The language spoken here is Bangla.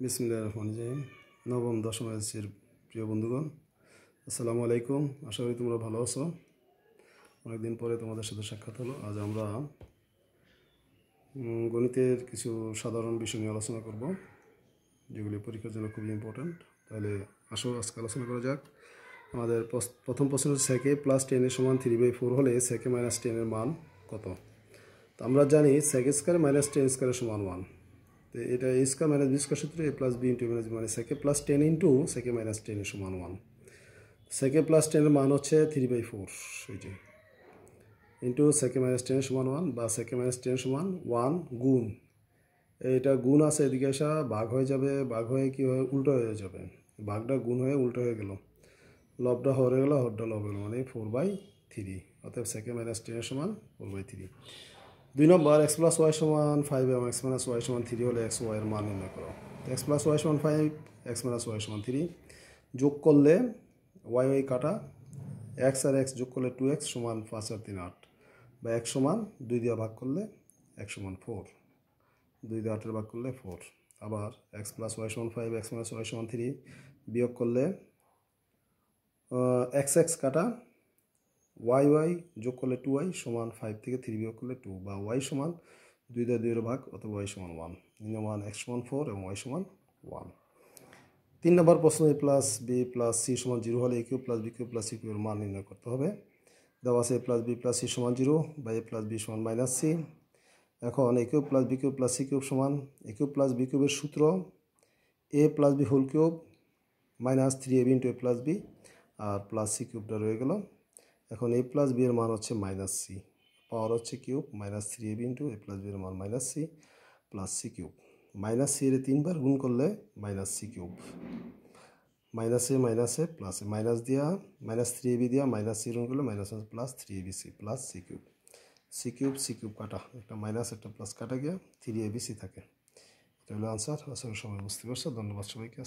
বিসমিল্লাহির রহমানির রহিম। নবম দশম এসএসসির প্রিয় বন্ধুগণ, আসসালামু আলাইকুম। আশা করি তোমরা ভালো আছো। অনেকদিন পরে তোমাদের সাথে সাক্ষাৎ হলো। আজ আমরা গণিতের কিছু সাধারণ বিষয় নিয়ে আলোচনা করব, যেগুলি পরীক্ষার জন্য খুবই ইম্পর্ট্যান্ট। তাহলে আসো আজকে আলোচনা করা যাক। আমাদের প্রথম প্রশ্ন হচ্ছে সেকে প্লাস 10 এর সমান 3/4 হলে সেকে মাইনাস 10 এর মান কত? তো আমরা জানি সেক স্কোয়ার মাইনাস 10 স্কোয়ারের সমান 1। তো এটা A square minus B square সূত্রে A plus B into minus B, মানে সেকে প্লাস 10 ইন্টু সেকে মাইনাস 10 এর সমান 1। সেকে প্লাস 10 এর মান হচ্ছে 3/4, এই যে ইন্টু সেকে মাইনাস 10 এর সমান 1, বা সেকে মাইনাস 10 সমান 1 গুণ, এটা গুণ আছে এদিকে আসা ভাগ হয়ে যাবে, ভাগ হয়ে কি হয়ে উল্টো হয়ে যাবে, ভাগটা গুণ হয়ে উল্টো হয়ে গেল, লবটা হরে গেল, হরটা লব গেল, মানে 4/3। অতএব সেকে মাইনাস 10 এর সমান 4/3। 2 নম্বর, এক্স প্লাস ওয়াই সমান 5 এবং এক্স মাইনাস ওয়াই সমান 3 হলে এক্স ওয়াই এর মান নির্ণয় করো। এক্স প্লাস ওয়াই সমান 5, এক্স মাইনাস ওয়াই সমান 3। যোগ করলে ওয়াই ওয়াই কাটা, এক্স আর এক্স যোগ করলে 2x সমান 5 আর 3 8, বা এক সমান 2 দিয়ে ভাগ করলে এক সমান 4, 2 দিয়ে 8 ভাগ করলে 4। আবার এক্স প্লাস ওয়াই সমান 5, এক্স মাইনাস ওয়াই সমান 3, বিয়োগ করলে এক্স এক্স কাটা, ওয়াই ওয়াই যোগ করলে 2y সমান 5 থেকে 3 বিয়োগ করলে 2, বা ওয়াই সমান 2 দিয়ে 2 ভাগ, অথবা ওয়াই সমান 1। নিম্নমান x সমান 4 এবং ওয়াই সমান 1। 3 নম্বর প্রশ্ন, a plus B plus C সমান 0 হলে a cube plus B cube plus C কিউবের মান নির্ণয় করতে হবে। দেওয়া আছে a plus B plus C সমান 0, বা a প্লাস বি সমান মাইনাস সি। এখন a cube plus B cube plus C cube সমান a কিউব প্লাস বি কিউবের সূত্র a plus B whole cube minus 3ab into a plus B, আর প্লাস সি কিউবটা রয়ে গেল। এখন a প্লাস বি এর মান হচ্ছে মাইনাস সি, পাওয়ার হচ্ছে cube, minus 3ab into a plus b এর মান minus c plus C cube. Minus c এর 3 বার গুণ করলে মাইনাস সি কিউব, মাইনাসে মাইনাসে প্লাসে, মাইনাস দিয়া মাইনাস 3ab দিয়া মাইনাস সি গুণ করলে minus plus 3abc plus C cube. C cube কাটা, একটা মাইনাস একটা প্লাস কাটা গিয়া 3abc থাকে। এটা হলো আনসার। আসলে সবাই বুঝতে পারছো। ধন্যবাদ সবাইকে।